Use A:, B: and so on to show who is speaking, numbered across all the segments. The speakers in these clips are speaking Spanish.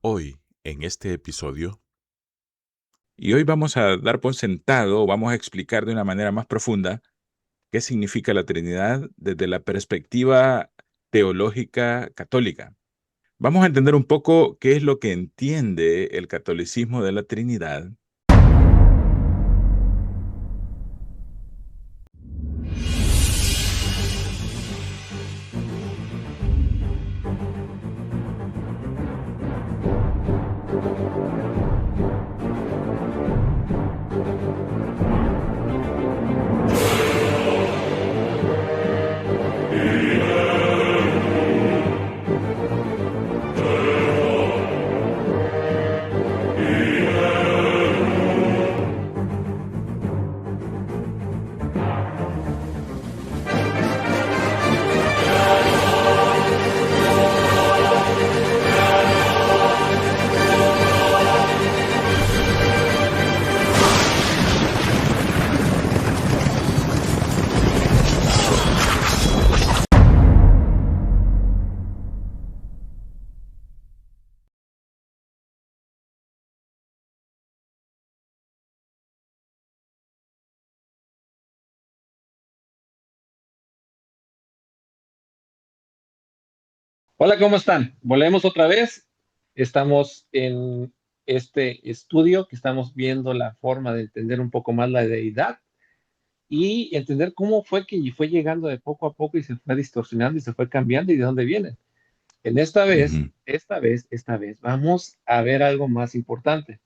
A: hoy en este episodio. Y hoy vamos a dar por sentado, vamos a explicar de una manera más profunda qué significa la Trinidad desde la perspectiva teológica católica. Vamos a entender un poco qué es lo que entiende el catolicismo de la Trinidad.
B: Hola, ¿cómo están? Volvemos otra vez. Estamos en este estudio que estamos viendo la forma de entender un poco más la deidad y entender cómo fue que fue llegando de poco a poco y se fue distorsionando y se fue cambiando y de dónde viene. En
A: Ujú,
B: esta vez, vamos a ver algo más importante.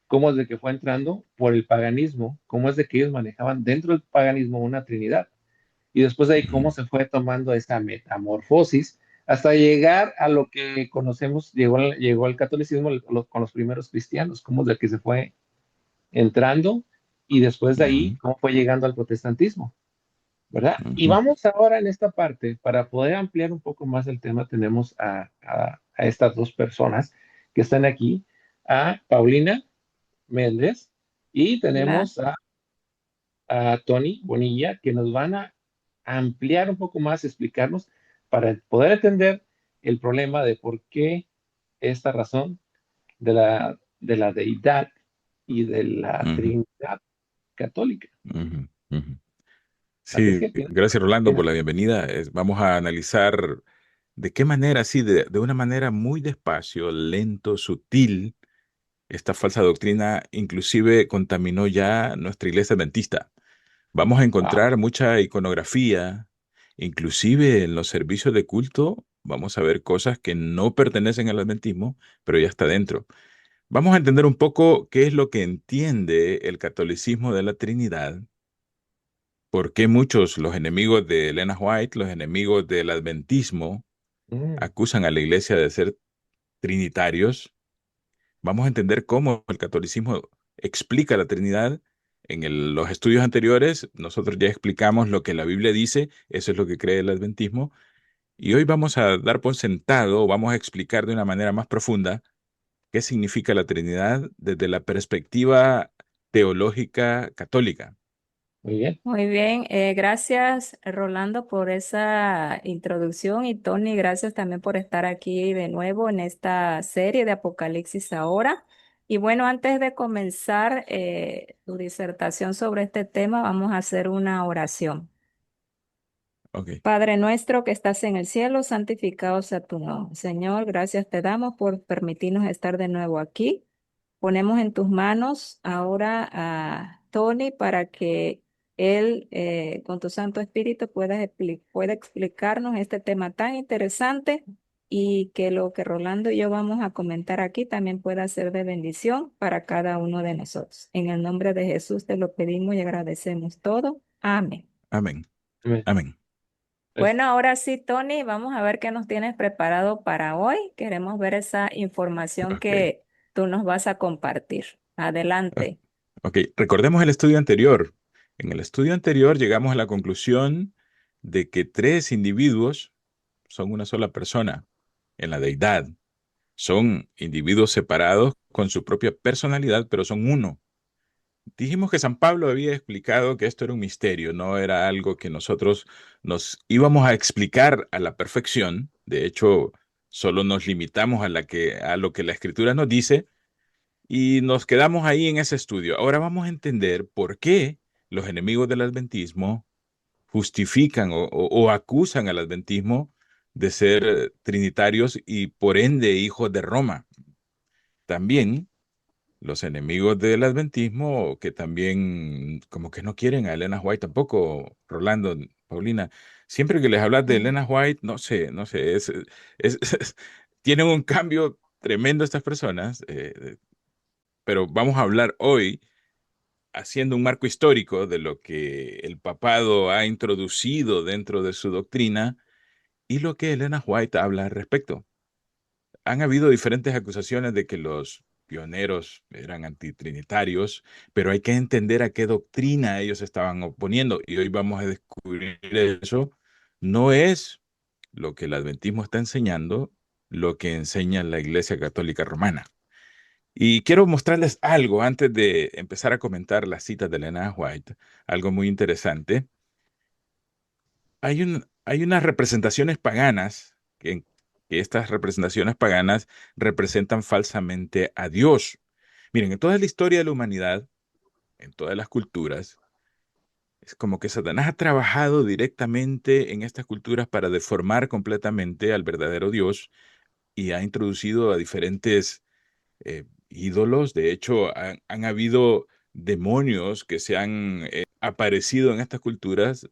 B: Cómo es de que fue entrando por el paganismo, cómo es de que ellos manejaban dentro del paganismo una trinidad. Y después de ahí cómo
A: ujú.
B: se fue tomando esta metamorfosis hasta llegar a lo que conocemos, llegó al catolicismo con los primeros cristianos, cómo es de que se fue entrando y después de ahí
A: Ujú,
B: cómo fue llegando al protestantismo, ¿verdad? Y
A: ujú.
B: vamos ahora en esta parte, para poder ampliar un poco más el tema, tenemos a estas dos personas que están aquí, a Paulina Méndez y
C: Hola.
B: tenemos a Tony Bonilla, que nos van a ampliar un poco más, explicarnos para poder entender el problema de por qué esta razón de la deidad y de la
A: Ujú,
B: Trinidad católica.
A: ujú, ujú.
B: Así es
A: Sí,
B: que tienes,
A: gracias Rolando por
B: tienes-
A: la bienvenida. Vamos a analizar de qué manera, sí, de una manera muy despacio, lento, sutil, esta falsa doctrina inclusive contaminó ya nuestra iglesia adventista. Vamos a
B: wow,
A: encontrar mucha iconografía, inclusive en los servicios de culto, vamos a ver cosas que no pertenecen al adventismo, pero ya está dentro. Vamos a entender un poco qué es lo que entiende el catolicismo de la Trinidad, por qué muchos, los enemigos de Elena White, los enemigos del adventismo,
B: mm,
A: acusan a la iglesia de ser trinitarios. Vamos a entender cómo el catolicismo explica la Trinidad. En los estudios anteriores, nosotros ya explicamos lo que la Biblia dice, eso es lo que cree el adventismo, y hoy vamos a dar por sentado, vamos a explicar de una manera más profunda qué significa la Trinidad desde la perspectiva teológica católica.
B: muy bien.
C: Muy bien, gracias Rolando por esa introducción y Tony, gracias también por estar aquí de nuevo en esta serie de Apocalipsis ahora. Y bueno, antes de comenzar tu disertación sobre este tema, vamos a hacer una oración.
A: Ok,
C: Padre nuestro que estás en el cielo, santificado sea tu nombre. Señor, gracias te damos por permitirnos estar de nuevo aquí. Ponemos en tus manos ahora a Tony para que él, con tu Santo Espíritu, pueda explicarnos este tema tan interesante y que lo que Rolando y yo vamos a comentar aquí también pueda ser de bendición para cada uno de nosotros. En el nombre de Jesús te lo pedimos y agradecemos todo. Amén.
A: amén,
B: Muy
A: amén.
B: bien.
C: Bueno, ahora sí, Tony, vamos a ver qué nos tienes preparado para hoy. Queremos ver esa información
A: Ok,
C: que tú nos vas a compartir.
A: o-
C: Adelante.
A: ok. Recordemos el estudio anterior. En el estudio anterior llegamos a la conclusión de que tres individuos son una sola persona en la deidad. Son individuos separados con su propia personalidad, pero son uno. Dijimos que San Pablo había explicado que esto era un misterio, no era algo que nosotros nos íbamos a explicar a la perfección. De hecho, Solo nos limitamos a lo que la Escritura nos dice y nos quedamos ahí en ese estudio. Ahora vamos a entender por qué los enemigos del adventismo justifican o acusan al adventismo de ser trinitarios y por ende hijos de Roma. También los enemigos del adventismo que también como que no quieren a Elena White tampoco, Rolando, Paulina. Siempre que les hablas de
C: Mm.
A: Elena White, no sé, tienen un cambio tremendo estas personas, pero vamos a hablar hoy haciendo un marco histórico de lo que el papado ha introducido dentro de su doctrina y lo que Elena White habla al respecto. Han habido diferentes acusaciones de que los pioneros eran antitrinitarios, pero hay que entender a qué doctrina ellos estaban oponiendo y hoy vamos a descubrir eso. No es lo que el adventismo está enseñando, lo que enseña la Iglesia Católica Romana. Y quiero mostrarles algo antes de empezar a comentar las citas de Elena White, algo muy interesante. Hay unas representaciones paganas, que estas representaciones paganas representan falsamente a Dios. Miren, en toda la historia de la humanidad, en todas las culturas, es como que Satanás ha trabajado directamente en estas culturas para deformar completamente al verdadero Dios y ha introducido a diferentes ídolos. De hecho, han habido demonios que se han aparecido en estas culturas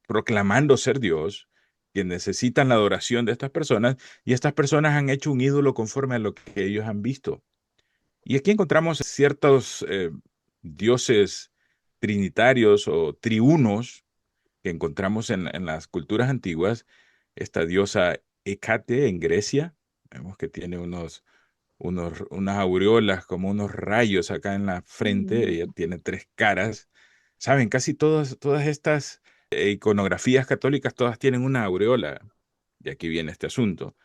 A: proclamando ser Dios, que necesitan la adoración de estas personas, y estas personas han hecho un ídolo conforme a lo que ellos han visto. Y aquí encontramos ciertos dioses trinitarios o triunos que encontramos en las culturas antiguas. Esta diosa Hécate en Grecia, vemos que tiene unas aureolas, como unos rayos acá en la frente. Ella
C: Mm.
A: tiene tres caras. Saben, casi todas estas iconografías católicas, todas tienen una aureola. De aquí viene este asunto.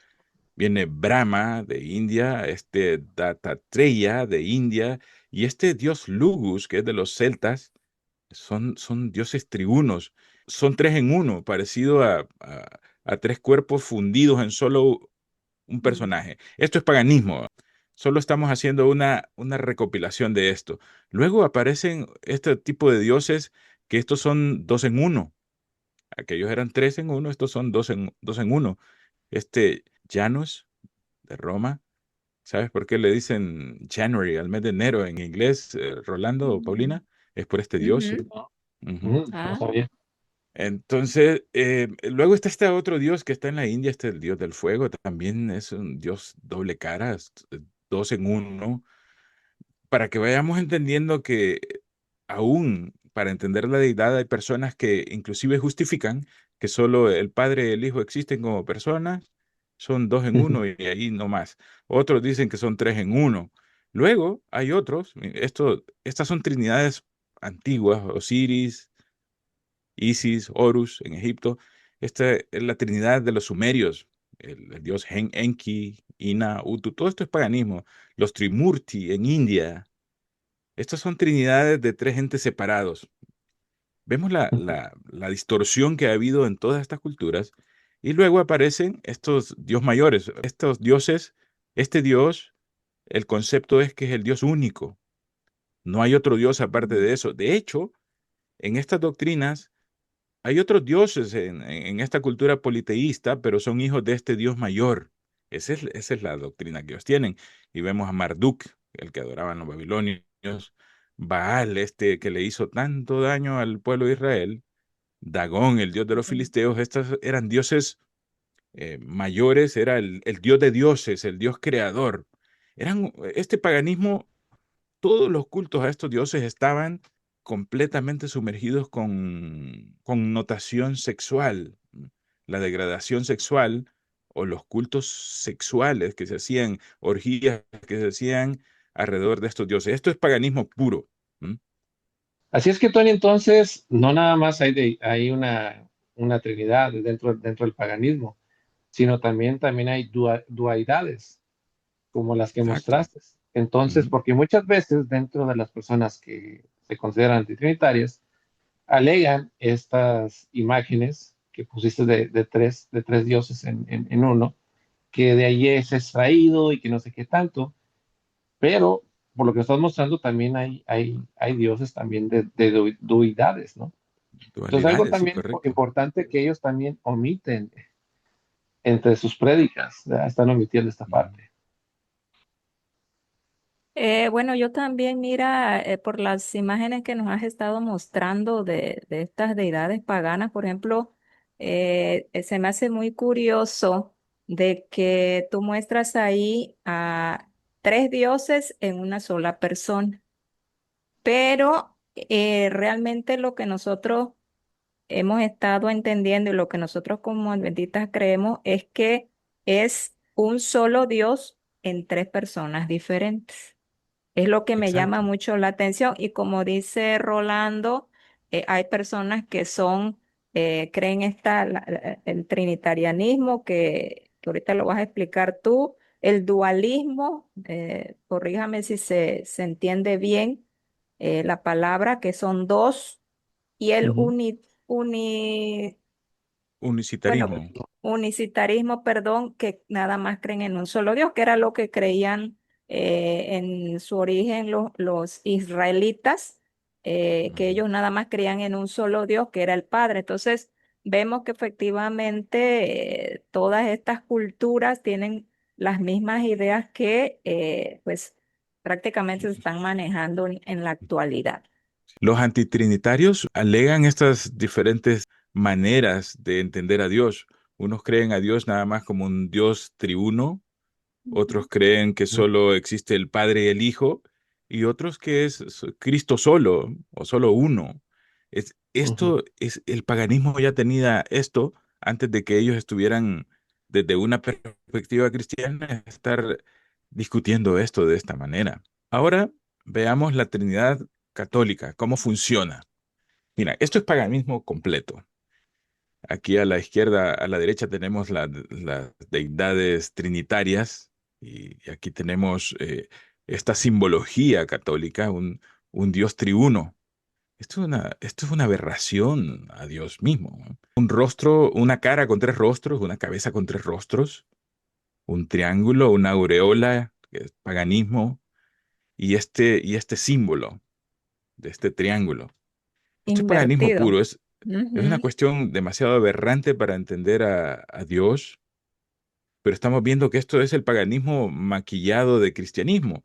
A: Viene Brahma de India, este Dattatreya de India, y este dios Lugus, que es de los celtas, son dioses triunos. Son tres en uno, parecido a tres cuerpos fundidos en solo un
C: Mm.
A: personaje. Esto es paganismo. Solo estamos haciendo una recopilación de esto. Luego aparecen este tipo de dioses que estos son dos en uno. Aquellos eran tres en uno, estos son dos en uno. Este Janus de Roma, ¿sabes por qué le dicen January al mes de enero en inglés, Rolando o
C: Mm.
A: Paulina? Es por este dios.
C: Ujú.
A: Ujú.
B: No
C: Ah.
B: sabía.
A: Entonces, luego está este otro dios que está en la India, este el dios del fuego, también es un dios doble cara, dos en uno, para que vayamos entendiendo que aún para entender la deidad hay personas que inclusive justifican que solo el Padre y el Hijo existen como personas, son dos en uno y ahí no más. Otros dicen que son tres en uno. Luego hay otros, estas son trinidades antiguas, Osiris, Isis, Horus en Egipto. Esta es la trinidad de los sumerios, el dios Enki, Ina, Utu, todo esto es paganismo. Los Trimurti en India, estas son trinidades de tres entes separados. Vemos la distorsión que ha habido en todas estas culturas y luego aparecen estos dios mayores, estos dioses, este dios, el concepto es que es el dios único. No hay otro dios aparte de eso. De hecho, en estas doctrinas hay otros dioses en esta cultura politeísta, pero son hijos de este Dios mayor. Esa es la doctrina que ellos tienen. Y vemos a Marduk, el que adoraban los babilonios, Baal, este que le hizo tanto daño al pueblo de Israel, Dagón, el dios de los filisteos, estos eran dioses mayores, era el dios de dioses, el dios creador. Este paganismo, todos los cultos a estos dioses estaban completamente sumergidos con connotación sexual, la degradación sexual o los cultos sexuales que se hacían, orgías que se hacían alrededor de estos dioses. Esto es paganismo puro. ¿M?
B: Así es que, Tony, entonces, no nada más hay una trinidad dentro del paganismo, sino también hay dualidades, como las que
A: Exacto.
B: mostraste. Entonces,
A: Ujú.
B: porque muchas veces dentro de las personas que se consideran antitrinitarias, alegan estas imágenes que pusiste de tres dioses en uno, que de ahí es extraído y que no sé qué tanto, pero por lo que estás mostrando también hay dioses también de duidades, ¿no? Entonces algo
A: Dualidades, sí,
B: también
A: correcto.
B: importante que ellos también omiten entre sus prédicas, ¿verdad? Están omitiendo esta
A: Ujú.
B: parte.
C: Bueno, yo también, mira, por las imágenes que nos has estado mostrando de estas deidades paganas, por ejemplo, se me hace muy curioso de que tú muestras ahí a tres dioses en una sola persona, pero realmente lo que nosotros hemos estado entendiendo y lo que nosotros como adventistas creemos es que es un solo Dios en tres personas diferentes. Es lo que me llama
A: Exacto.
C: mucho la atención y como dice Rolando, hay personas que creen el trinitarianismo, que ahorita lo vas a explicar tú, el dualismo, corríjame si se entiende bien la palabra, que son dos, y el
B: Ujú,
C: bueno,
A: Unicitarismo.
C: unicitarismo, perdón, que nada más creen en un solo Dios, que era lo que creían en su origen los israelitas, que
A: Ujú.
C: ellos nada más creían en un solo Dios, que era el Padre. Entonces, vemos que efectivamente todas estas culturas tienen las mismas ideas que pues prácticamente se están manejando en la actualidad.
A: Los antitrinitarios alegan estas diferentes maneras de entender a Dios. Unos creen a Dios nada más como un Dios triuno, otros creen que
B: ujú,
A: solo existe el Padre y el Hijo, y otros que es Cristo solo o solo uno.
B: ujú.
A: El paganismo ya tenía esto antes de que ellos estuvieran desde una perspectiva cristiana estar discutiendo esto de esta manera. Ahora veamos la Trinidad católica, cómo funciona. Mira, esto es paganismo completo. Aquí a la izquierda, a la derecha tenemos las deidades trinitarias y aquí tenemos esta simbología católica, un Dios triuno. Esto es una aberración a Dios mismo, ¿no? Un rostro, una cara con tres rostros, una cabeza con tres rostros, un triángulo, una aureola, que es paganismo, y este símbolo de este triángulo. Esto es paganismo
C: Invertido.
A: puro, es una
C: Ujú.
A: cuestión demasiado aberrante para entender a Dios, pero estamos viendo que esto es el paganismo maquillado de cristianismo.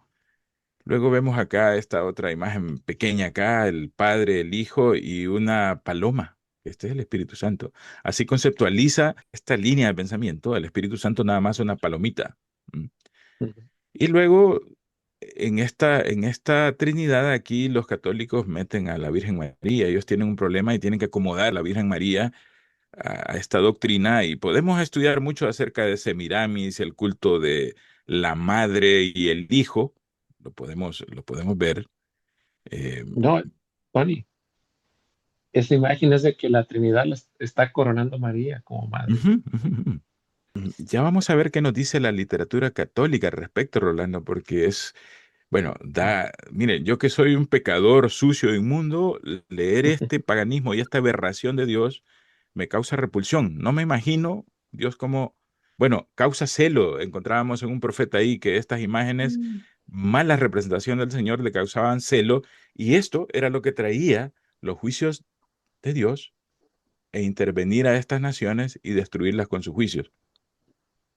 A: Luego vemos acá esta otra imagen pequeña acá, el Padre, el Hijo y una paloma. Este es el Espíritu Santo. Así conceptualiza esta línea de pensamiento, el Espíritu Santo nada más una palomita. ¿Mm?
B: Ujú.
A: Y luego, en esta Trinidad aquí, los católicos meten a la Virgen María. Ellos tienen un problema y tienen que acomodar a la Virgen María a esta doctrina y podemos estudiar mucho acerca de Semiramis, el culto de la madre y el hijo, lo podemos ver. eh,
B: No, Tony, esa imagen es de que la Trinidad está coronando a María como madre.
A: ujú, ujú, ujú. Ya vamos a ver qué nos dice la literatura católica al respecto, Rolando, porque bueno, mire, yo que soy un pecador sucio e inmundo, leer este paganismo y esta aberración de Dios me causa repulsión. No me imagino Dios como, bueno, causa celo. Encontrábamos en un profeta ahí que estas imágenes,
C: Mm.
A: malas representaciones del Señor, le causaban celo, y esto era lo que traía los juicios de Dios e intervenir a estas naciones y destruirlas con sus juicios.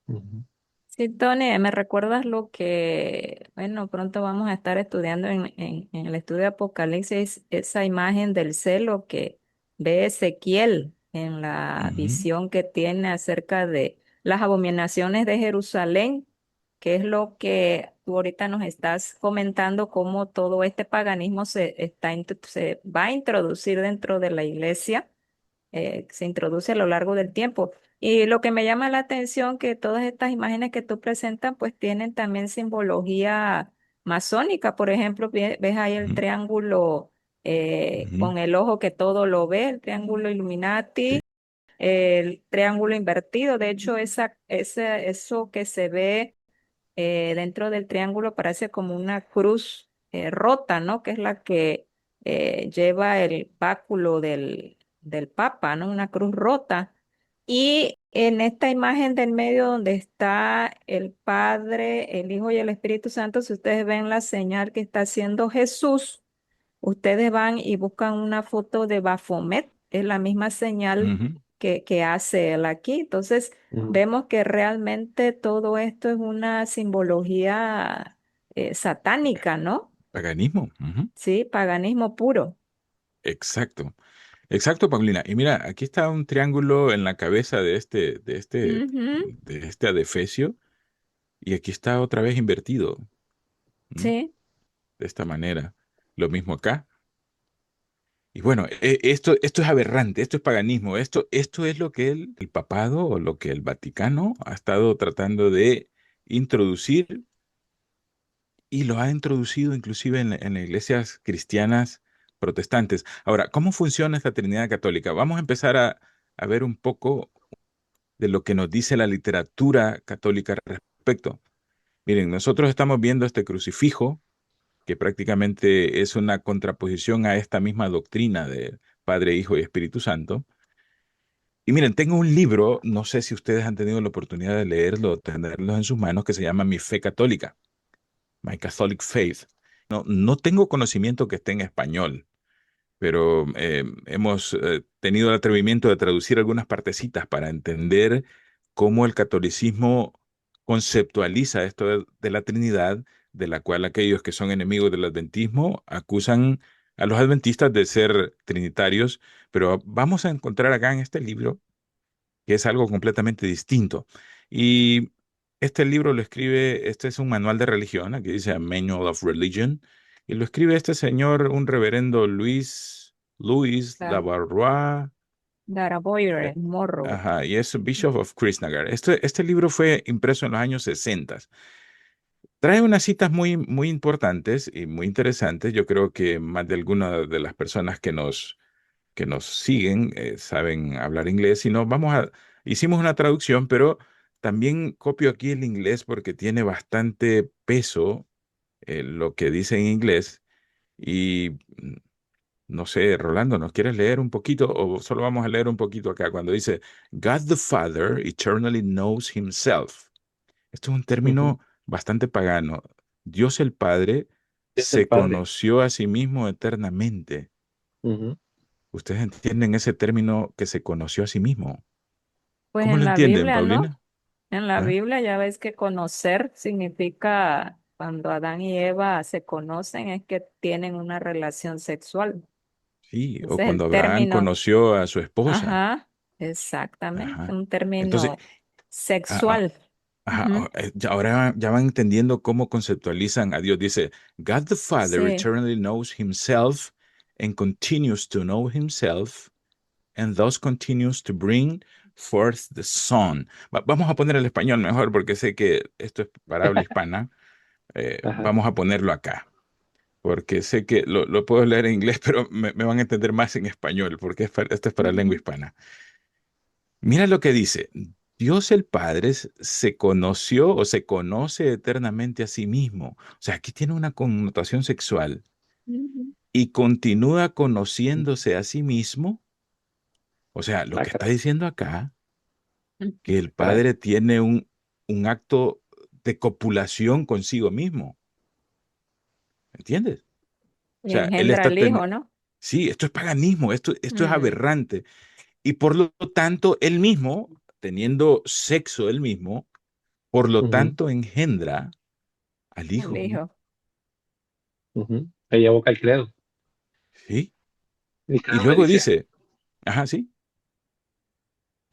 B: Ujú,
C: Sí, Tony, me recuerdas lo que, bueno, pronto vamos a estar estudiando en el estudio de Apocalipsis, esa imagen del celo que ve Ezequiel en la
A: Ujú,
C: visión que tiene acerca de las abominaciones de Jerusalén, que es lo que tú ahorita nos estás comentando, cómo todo este paganismo se va a introducir dentro de la iglesia, se introduce a lo largo del tiempo. Y lo que me llama la atención que todas estas imágenes que tú presentas pues tienen también simbología masónica. Por ejemplo, ves ahí el
A: ujú,
C: triángulo
A: ujú.
C: con el ojo que todo lo ve, el triángulo Illuminati,
A: Sí.
C: el triángulo invertido. De hecho, eso que se ve dentro del triángulo parece como una cruz rota, ¿no? Que es la que lleva el báculo del Papa, ¿no? Una cruz rota. Y En esta imagen del medio donde está el Padre, el Hijo y el Espíritu Santo, si ustedes ven la señal que está haciendo Jesús, ustedes van y buscan una foto de Baphomet, es la misma señal
A: Ujú.
C: que hace él aquí. Entonces,
B: Ujú.
C: vemos que realmente todo esto es una simbología satánica, ¿no?
A: Paganismo. Ujú.
C: Sí, paganismo puro.
A: Exacto. Exacto, Paulina. Y mira, aquí está un triángulo en la cabeza
C: Ujú,
A: de este adefesio, y aquí está otra vez invertido, ¿m?
C: sí,
A: De esta manera. Lo mismo acá. Y bueno, esto es aberrante, esto es paganismo, esto es lo que el papado o lo que el Vaticano ha estado tratando de introducir, y lo ha introducido inclusive en las iglesias cristianas protestantes. Ahora, ¿cómo funciona esta Trinidad católica? Vamos a empezar a ver un poco de lo que nos dice la literatura católica al respecto. Miren, nosotros estamos viendo este crucifijo, que prácticamente es una contraposición a esta misma doctrina de Padre, Hijo y Espíritu Santo. Y miren, tengo un libro, no sé si ustedes han tenido la oportunidad de leerlo o tenerlo en sus manos, que se llama Mi Fe Católica, My Catholic Faith. No, no tengo conocimiento que esté en español, pero hemos tenido el atrevimiento de traducir algunas partecitas para entender cómo el catolicismo conceptualiza esto de la Trinidad, de la cual aquellos que son enemigos del adventismo acusan a los adventistas de ser trinitarios, pero vamos a encontrar acá en este libro que es algo completamente distinto. Y este libro lo escribe, este es un manual de religión, aquí dice A Manual of Religion, y lo escribe este señor, un reverendo Luis
C: claro.
A: Labarroa,
C: Daraboyre,
A: eh,
C: morro.
A: ajá, y es Bishop of Krisnagar. Este libro fue impreso en los años 60. Trae unas citas muy importantes y muy interesantes. Yo creo que más de alguna de las personas que nos siguen saben hablar inglés. Si no, hicimos una traducción, pero también copio aquí el inglés porque tiene bastante peso lo que dice en inglés. Y no sé, Rolando, ¿nos quieres leer un poquito o solo vamos a leer un poquito acá cuando dice God the Father eternally knows himself? Esto es un
B: Ujú.
A: término bastante pagano. Dios el Padre
B: Es el
A: se
B: Padre.
A: conoció a sí mismo eternamente.
B: Ujú.
A: ¿Ustedes entienden ese término que se conoció a sí mismo?
C: Pues
A: ¿Cómo lo
C: en la
A: entienden,
C: Biblia, ¿no?
A: Paulina?
C: En la
A: ¿Ah?
C: Biblia ya ves que conocer significa cuando Adán y Eva se conocen es que tienen una relación sexual.
A: Sí, o
C: Ese es
A: cuando
C: el
A: Abraham
C: término.
A: conoció a su esposa.
C: Ajá, exactamente,
A: Ajá.
C: un
A: Entonces,
C: término
A: a- a-
C: sexual.
A: ajá,
C: Ujú,
A: ahora ya van entendiendo cómo conceptualizan a Dios. Dice, God the Father
C: sí,
A: eternally knows himself and continues to know himself and thus continues to bring forth the Son. Vamos a poner el español mejor porque sé que esto es para habla hispana.
B: Ajá.
A: Vamos a ponerlo acá, porque sé que lo puedo leer en inglés, pero me van a entender más en español, porque esto es para lengua
C: ujú,
A: hispana. Mira lo que dice. Dios el Padre se conoció o se conoce eternamente a sí mismo. O sea, aquí tiene una connotación sexual
C: ujú.
A: y continúa conociéndose a sí mismo. O sea, lo
B: Ah,
A: que está
B: caray.
A: diciendo acá, que el
B: Caray.
A: Padre tiene un acto de copulación consigo mismo. ¿Entiendes? O
C: Y
A: sea, él
C: engendra
A: está
C: al hijo,
A: teniendo...
C: ¿no?
A: Sí, esto es paganismo, esto es
C: Mm,
A: aberrante. Y por lo tanto, él mismo, teniendo sexo él mismo, por lo
B: Ujú.
A: tanto engendra al
C: al
A: hijo.
C: hijo.
B: Ujú. Ahí evoca el credo.
A: ¿Sí?
B: El
A: Y
B: credo de
A: luego
B: Nicea.
A: dice, ajá, sí.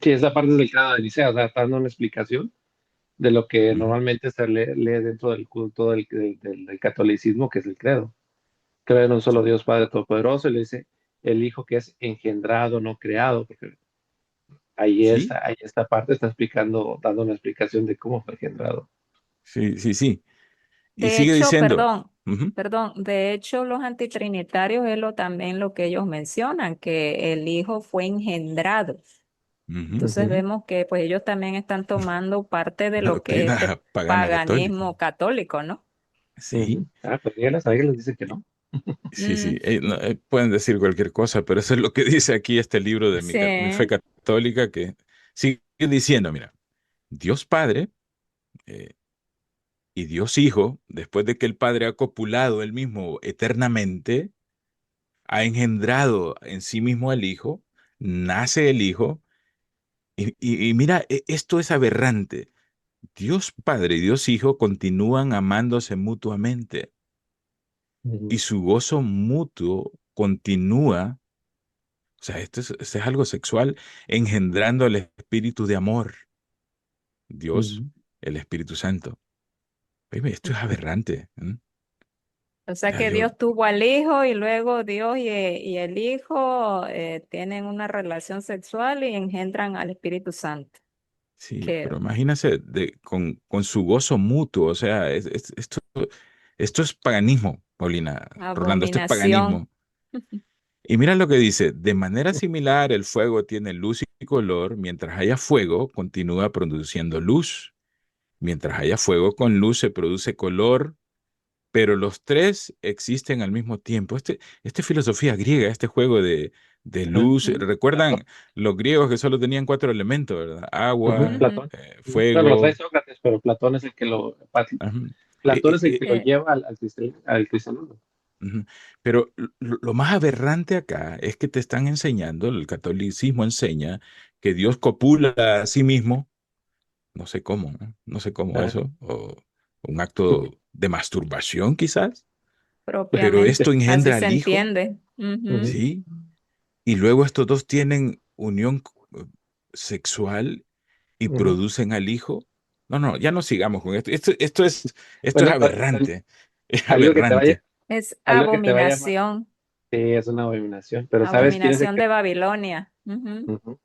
B: Sí, esa parte del credo de Nicea, o sea, está dando una explicación de lo que
A: Ujú.
B: normalmente se lee dentro del culto del catolicismo, que es el credo. Creo en un solo
A: Sí,
B: Dios Padre Todopoderoso, y le dice el Hijo que es engendrado, no creado, porque
A: sí,
B: ahí esta parte está explicando, dando una explicación de cómo fue engendrado.
A: sí, sí, sí. Y
C: De
A: sigue
C: hecho,
A: diciendo, ujú,
C: de hecho, los antitrinitarios es lo también lo que ellos mencionan, que el hijo fue engendrado.
A: ujú,
C: Entonces
B: Ujú.
C: vemos que pues ellos también están tomando parte de
A: la
C: lo que es este
A: doctrina pagana católica.
C: paganismo católico, ¿no?
A: Sí,
B: Ujú. Ah, pues ya las ahí les dice que no.
A: sí,
C: Mm,
A: sí. Pueden decir cualquier cosa, pero eso es lo que dice aquí este libro de
C: sí,
A: Mi Fe Católica, que sigue diciendo, mira, Dios Padre eh, y Dios Hijo, después de que el Padre ha copulado él mismo eternamente, ha engendrado en sí mismo al Hijo, nace el Hijo, y mira, esto es aberrante. Dios Padre y Dios Hijo continúan amándose mutuamente y
B: Ujú,
A: su gozo mutuo continúa, o sea, esto es algo sexual, engendrando el espíritu de amor, Dios,
B: ujú,
A: el Espíritu Santo. Oye, esto es
B: ujú.
A: aberrante. ¿Eh?
C: O sea
A: Ya
C: que
A: yo,
C: Dios tuvo al hijo y luego Dios y el hijo tienen una relación sexual y engendran al Espíritu Santo.
A: sí,
C: Qué
A: pero imagínense con su gozo mutuo, o sea, esto es paganismo, Paulina, Rolando, esto es
C: abominación.
A: paganismo. Y mira lo que dice, de manera similar el fuego tiene luz y color, mientras haya fuego continúa produciendo luz, mientras haya fuego con luz se produce color, pero los tres existen al mismo tiempo. Esta es filosofía griega, este juego de
B: Ajá.
A: luz,
C: Ujú,
B: Platón.
A: recuerdan los griegos que solo tenían cuatro elementos, ¿verdad?
B: Ujú,
A: Agua,
C: ujú.
B: Platón. Bueno, lo trae
A: fuego.
B: Sócrates, pero Platón es el que
A: Ajá.
B: Platón es el que lo
C: Eh,
B: lleva al cristianismo.
A: Ujú. Pero lo más aberrante acá es que te están enseñando, el catolicismo enseña que Dios copula a sí mismo, no sé cómo, ¿no? No sé cómo
B: Ajá.
A: eso, o un acto de masturbación quizás, pero
C: propiamente,
A: esto
C: así
A: engendra
C: se
A: al hijo,
C: entiende. Ujú.
B: Ujú.
A: ¿sí? Y luego estos dos tienen unión sexual y
B: Ujú.
A: producen al hijo. No, no, ya no sigamos con esto. Esto es
B: Bueno,
A: aberrante, es
B: algo que te vaya,
A: aberrante.
C: Es
B: algo que te vaya más,
C: abominación,
B: sí, es una abominación. Pero ¿sabes quién es el
C: abominación
B: que,
C: de Babilonia. Ujú.
B: ujú,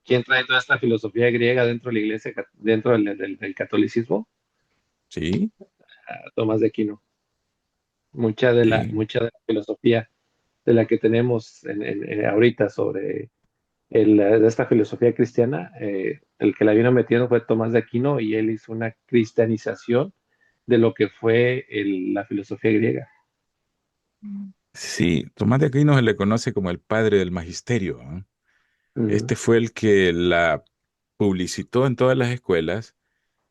B: quién trae toda esta filosofía griega dentro de la iglesia, dentro del catolicismo?
A: ¿Sí?
B: Tomás de Aquino.
A: Sí.
B: Mucha de la filosofía de la que tenemos ahorita sobre de esta filosofía cristiana, el que la vino metiendo fue Tomás de Aquino y él hizo una cristianización de lo que fue la filosofía griega.
A: Sí, Tomás de Aquino se le conoce como el padre del magisterio, ¿no?
B: Ujú,
A: Este fue el que la publicitó en todas las escuelas,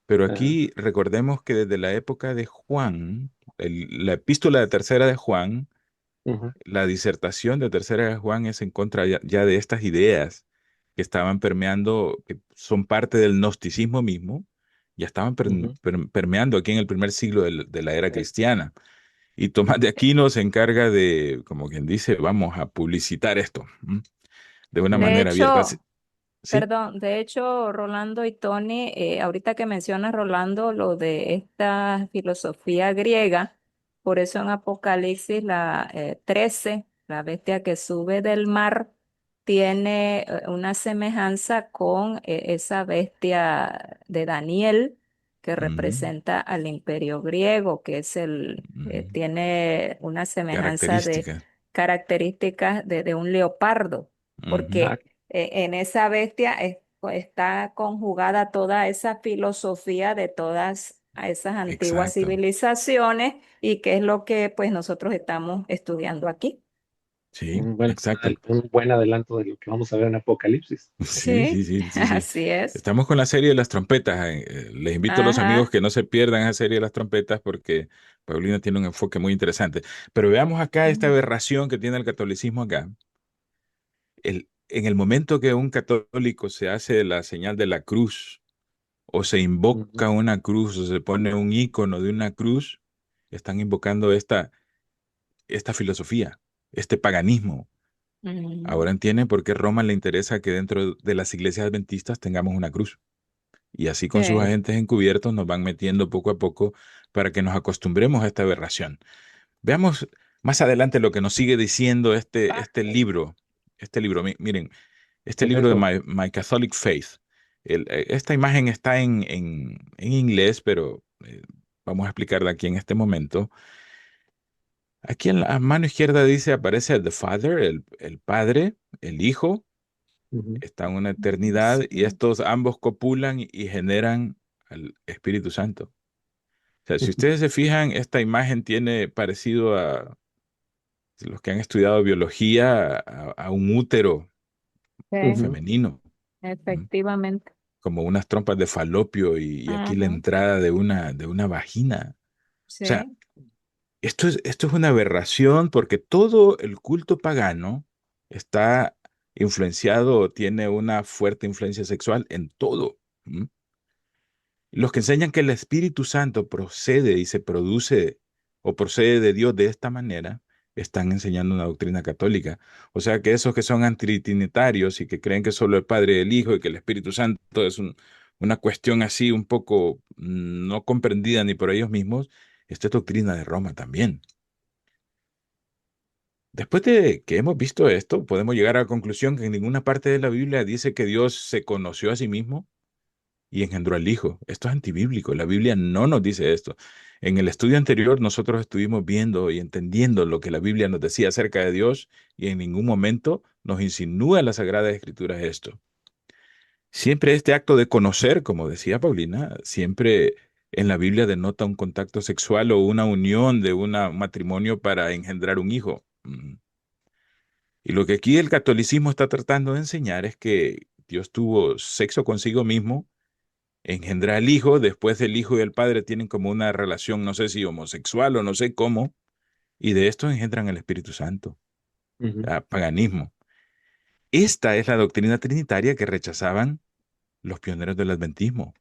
A: pero
B: ajá,
A: aquí recordemos que desde la época de Juan, la epístola de tercera de Juan,
B: ujú,
A: la disertación de tercera de Juan es en contra ya de estas ideas que estaban permeando, que son parte del gnosticismo mismo, ya estaban
B: ujú.
A: permeando aquí en el primer siglo de la era cristiana. Y Tomás de Aquino se encarga de, como quien dice, vamos a publicitar esto, ¿m? De una
C: De
A: manera abierta.
C: hecho,
A: Sí.
C: perdón, de hecho, Rolando y Tony, ahorita que mencionas, Rolando, lo de esta filosofía griega, por eso en Apocalipsis la 13, la bestia que sube del mar, tiene una semejanza con esa bestia de Daniel, que
A: Ujú,
C: representa al imperio griego, que es
A: ujú.
C: tiene una semejanza de
A: Características.
C: características de un leopardo,
A: Ujú.
B: Ah,
C: porque en esa bestia está conjugada toda esa filosofía de todas esas antiguas
A: Exacto.
C: civilizaciones y que es lo que pues nosotros estamos estudiando aquí.
A: Sí,
B: bueno,
A: exacto.
B: un buen adelanto de lo que vamos a ver en Apocalipsis.
A: Sí, sí,
C: Sí,
A: sí, sí, sí.
C: así es.
A: Estamos con la serie de las trompetas. Les invito a los amigos
C: Ajá.
A: que no se pierdan esa serie de las trompetas porque Paulina tiene un enfoque muy interesante. Pero veamos acá esta
C: Mm,
A: aberración que tiene el catolicismo acá. En el momento que un católico se hace la señal de la cruz o se
B: Ujú,
A: invoca una cruz o se pone un icono de una cruz, están invocando esta filosofía, este paganismo. Ahora
C: mm,
A: entienden por qué Roma le interesa que dentro de las iglesias adventistas tengamos una cruz. Y así con sus
C: sí.
A: agentes encubiertos nos van metiendo poco a poco para que nos acostumbremos a esta aberración. Veamos más adelante lo que nos sigue diciendo este libro. Este libro, miren, este
B: ¿qué es
A: libro de
B: eso?
A: My Catholic Faith. Esta imagen está en inglés, pero vamos a explicarla aquí en este momento. Aquí en la mano izquierda dice, aparece The Father, el Padre, el Hijo,
B: Ujú,
A: está en una eternidad y
C: Sí.
A: estos ambos copulan y generan al Espíritu Santo. O sea, si
B: ujú,
A: ustedes se fijan, esta imagen tiene parecido a los que han estudiado biología, a un útero
C: Sí,
B: ujú.
A: femenino. ¿Mm?
C: efectivamente.
A: como unas trompas de falopio y aquí la
C: Ujú,
A: entrada de una vagina. O sea,
C: sí.
A: esto es una aberración porque todo el culto pagano está influenciado o tiene una fuerte influencia sexual en todo. ¿M? Los que enseñan que el Espíritu Santo procede y se produce o procede de Dios de esta manera, están enseñando una doctrina católica. O sea que esos que son antitrinitarios y que creen que solo el Padre y el Hijo y que el Espíritu Santo es una cuestión así un poco no comprendida ni por ellos mismos, esta es doctrina de Roma también. Después de que hemos visto esto, podemos llegar a la conclusión que en ninguna parte de la Biblia dice que Dios se conoció a sí mismo y engendró al Hijo. Esto es antibíblico. La Biblia no nos dice esto. En el estudio anterior nosotros estuvimos viendo y entendiendo lo que la Biblia nos decía acerca de Dios y en ningún momento nos insinúa en la Sagrada Escritura esto. Siempre este acto de conocer, como decía Paulina, siempre en la Biblia denota un contacto sexual o una unión de un matrimonio para engendrar un hijo. Y lo que aquí el catolicismo está tratando de enseñar es que Dios tuvo sexo consigo mismo, engendra al hijo, después el hijo y el padre tienen como una relación, no sé si homosexual o no sé cómo, y de esto engendran el Espíritu Santo,
B: Ujú,
A: paganismo. Esta es la doctrina trinitaria que rechazaban los pioneros del adventismo.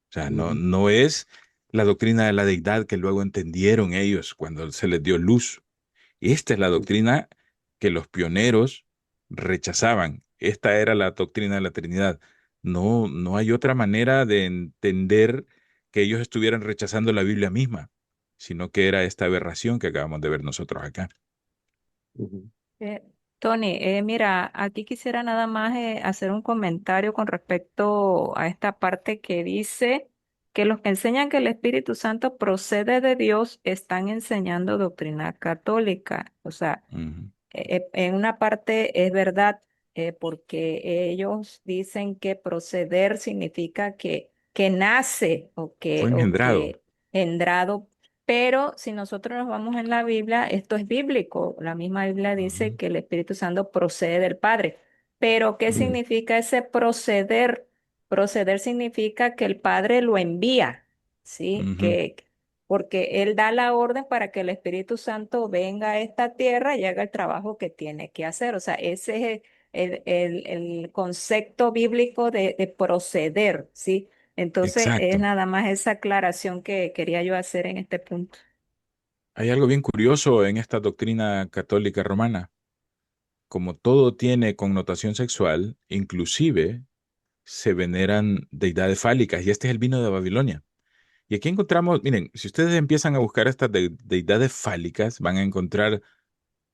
A: O sea,
B: ujú,
A: no es la doctrina de la deidad que luego entendieron ellos cuando se les dio luz. Esta es la
B: ujú,
A: doctrina que los pioneros rechazaban. Esta era la doctrina de la Trinidad. No hay otra manera de entender que ellos estuvieran rechazando la Biblia misma, sino que era esta aberración que acabamos de ver nosotros acá.
B: ujú,
C: Eh, Tony, mira, aquí quisiera nada más hacer un comentario con respecto a esta parte que dice que los que enseñan que el Espíritu Santo procede de Dios están enseñando doctrina católica. O sea,
A: Ujú.
C: en una parte es verdad, porque ellos dicen que proceder significa que nace
A: Fue
C: o
A: engendrado.
C: que engendrado, pero si nosotros nos vamos en la Biblia, esto es bíblico. La misma Biblia dice
A: Ujú,
C: que el Espíritu Santo procede del Padre. Pero ¿qué
A: ujú,
C: significa ese proceder? Proceder significa que el Padre lo envía, ¿sí?
A: ujú.
C: Porque Él da la orden para que el Espíritu Santo venga a esta tierra y haga el trabajo que tiene que hacer. O sea, ese es el concepto bíblico de proceder, ¿sí? Entonces, es
A: Exacto.
C: nada más esa aclaración que quería yo hacer en este punto.
A: Hay algo bien curioso en esta doctrina católica romana. Como todo tiene connotación sexual, inclusive se veneran deidades fálicas, y este es el vino de Babilonia. Y aquí encontramos, miren, si ustedes empiezan a buscar estas deidades fálicas, van a encontrar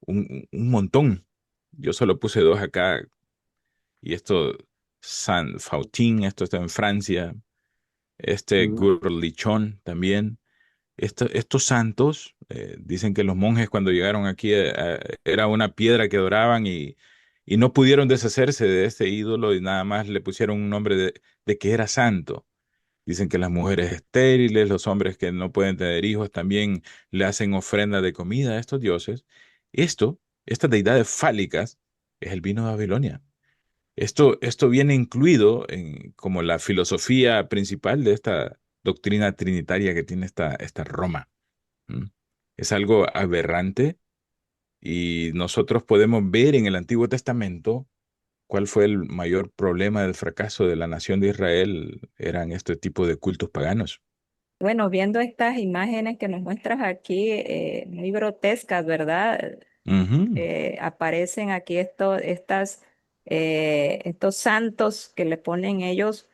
A: un montón. Yo solo puse dos acá, y esto, San Fautín, esto está en Francia, este
B: ujú,
A: Gurlichón también. Estos santos, dicen que los monjes cuando llegaron aquí era una piedra que adoraban y no pudieron deshacerse de este ídolo y nada más le pusieron un nombre de que era santo. Dicen que las mujeres estériles, los hombres que no pueden tener hijos, también le hacen ofrenda de comida a estos dioses. Estas deidades fálicas, es el vino de Babilonia. Esto viene incluido en como la filosofía principal de esta doctrina trinitaria que tiene esta Roma. ¿M? Es algo aberrante y nosotros podemos ver en el Antiguo Testamento cuál fue el mayor problema del fracaso de la nación de Israel. Eran este tipo de cultos paganos.
C: Bueno, viendo estas imágenes que nos muestras aquí, muy grotescas, ¿verdad?
A: Ujú,
C: Aparecen aquí estos santos que le ponen ellos,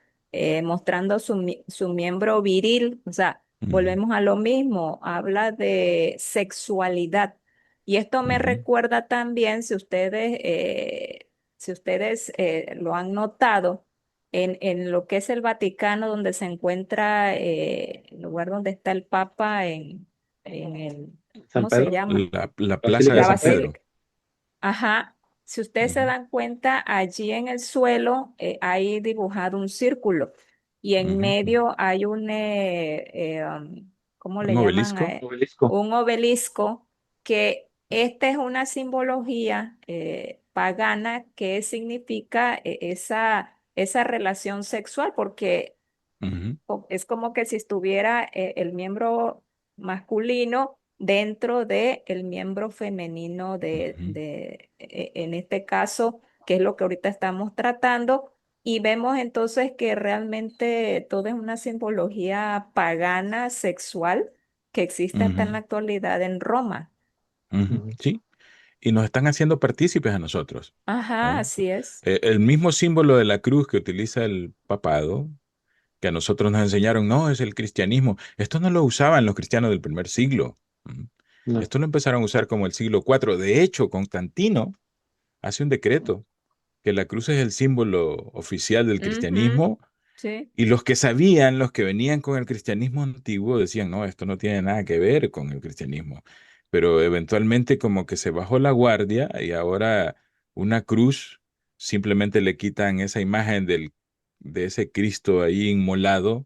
C: mostrando su miembro viril. O sea,
A: ujú,
C: volvemos a lo mismo, habla de sexualidad. Y esto me
A: ujú,
C: recuerda también, si ustedes lo han notado, en lo que es el Vaticano, donde se encuentra el lugar donde está el Papa en el,
B: San
C: ¿cómo se
B: Pedro,
C: llama?
A: La plaza
B: Basílica
A: de
B: de
C: La
B: San
A: San
B: Pedro.
A: Pedro.
C: basílica. Ajá. Si ustedes se
A: Ujú,
C: dan cuenta, allí en el suelo hay dibujado un círculo y en
A: ujú, ujú.
C: medio hay ¿cómo
A: Un
C: le llaman?
A: obelisco.
B: Obelisco.
C: Un obelisco, que esta es una simbología pagana que significa esa relación sexual, porque
A: Ujú,
C: es como que si estuviera el miembro masculino dentro de el miembro femenino
A: ujú,
C: en este caso, que es lo que ahorita estamos tratando, y vemos entonces que realmente todo es una simbología pagana sexual que existe hasta en la
A: ujú,
C: actualidad en Roma.
A: ujú.
B: Ujú.
A: Sí, y nos están haciendo partícipes a nosotros.
C: Ajá,
A: ¿Eh?
C: así es.
A: El mismo símbolo de la cruz que utiliza el papado, que a nosotros nos enseñaron, no, es el cristianismo. Esto no lo usaban los cristianos del primer siglo. ¿Mm?
B: No.
A: Esto lo empezaron a usar como el siglo IV. De hecho, Constantino hace un decreto que la cruz es el símbolo oficial del
C: Ujú,
A: cristianismo.
C: sí,
A: Y los que sabían, los que venían con el cristianismo antiguo, decían, no, esto no tiene nada que ver con el cristianismo. Pero eventualmente como que se bajó la guardia y ahora una cruz simplemente le quitan esa imagen de ese Cristo ahí inmolado,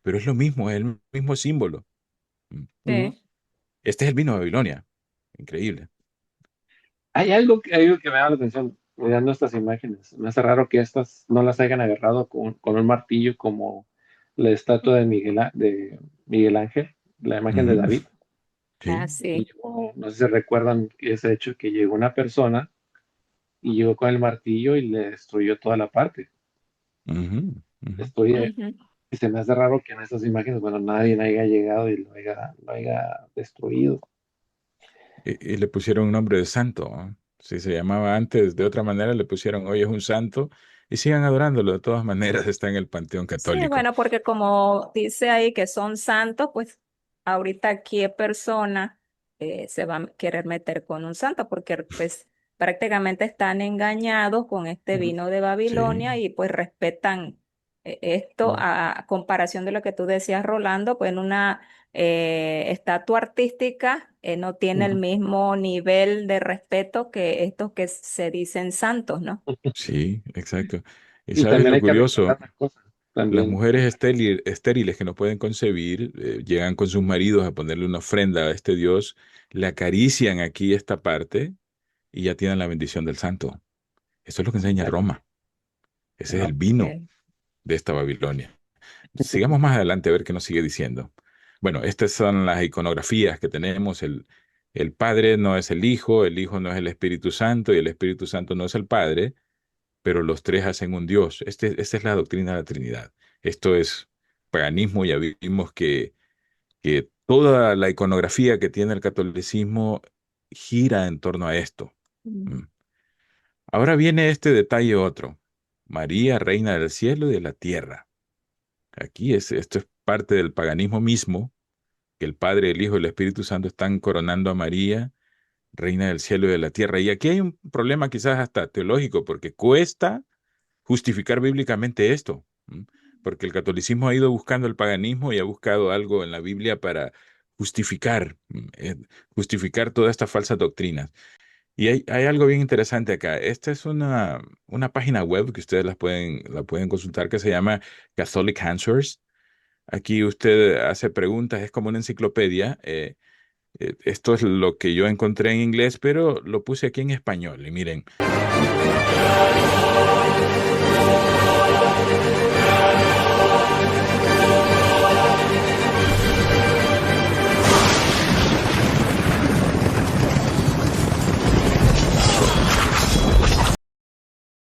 A: pero es lo mismo, es el mismo símbolo. Mm.
B: Ujú.
C: sí,
A: Este es el vino de Babilonia. Increíble.
B: Hay algo que me llama la atención mirando estas imágenes. Me hace raro que estas no las hayan agarrado con un martillo como la estatua de Miguel Ángel, la imagen de
A: Ujú.
B: David.
A: Sí.
B: Y
C: así.
B: no sé si recuerdan ese hecho que llegó una persona y llegó con el martillo y le destruyó toda la parte.
A: Ujú, ujú.
B: Estoy, y se me hace raro que en estas imágenes, bueno, nadie haya llegado y lo haya destruido.
A: Y le pusieron un nombre de santo, ¿no? Si se llamaba antes de otra manera, le pusieron hoy es un santo y sigan adorándolo. De todas maneras, está en el panteón
C: Sí,
A: católico.
C: bueno, porque como dice ahí que son santos, pues ahorita qué persona se va a querer meter con un santo, porque pues prácticamente están engañados con este
B: Ujú.
C: vino de
A: Sí.
C: Babilonia y pues respetan esto
B: Ujú.
C: a comparación de lo que tú decías, Rolando, pues en una estatua artística no tiene el
B: Ujú.
C: mismo nivel de respeto que estos que se dicen santos, ¿no?
A: Sí, exacto. ¿Y
B: Y
A: sabes
B: también
A: lo
B: hay que
A: curioso?
B: recordar una cosa,
A: Las
B: también.
A: mujeres estériles que no pueden concebir llegan con sus maridos a ponerle una ofrenda a este Dios, le acarician aquí esta parte y ya tienen la bendición del santo. Eso es lo que enseña Roma. Ese es el
B: Wow.
A: vino
C: Ok.
A: de esta Babilonia. Sigamos más adelante a ver qué nos sigue diciendo. Bueno, estas son las iconografías que tenemos. El Padre no es el Hijo no es el Espíritu Santo y el Espíritu Santo no es el Padre, pero los tres hacen un Dios. Esta es la doctrina de la Trinidad. Esto es paganismo. Ya vimos que toda la iconografía que tiene el catolicismo gira en torno a esto.
C: Mm.
A: Mm. Ahora viene este detalle otro. María, reina del cielo y de la tierra. Esto es parte del paganismo mismo, que el Padre, el Hijo y el Espíritu Santo están coronando a María, reina del cielo y de la tierra. Y aquí hay un problema quizás hasta teológico, porque cuesta justificar bíblicamente esto, ¿m? Porque el catolicismo ha ido buscando el paganismo y ha buscado algo en la Biblia para justificar todas estas falsas doctrinas. Y hay algo bien interesante acá. Esta es una página web que ustedes la pueden consultar que se llama Catholic Answers. Aquí usted hace preguntas, es como una enciclopedia. Esto es lo que yo encontré en inglés, pero lo puse aquí en español. Y miren,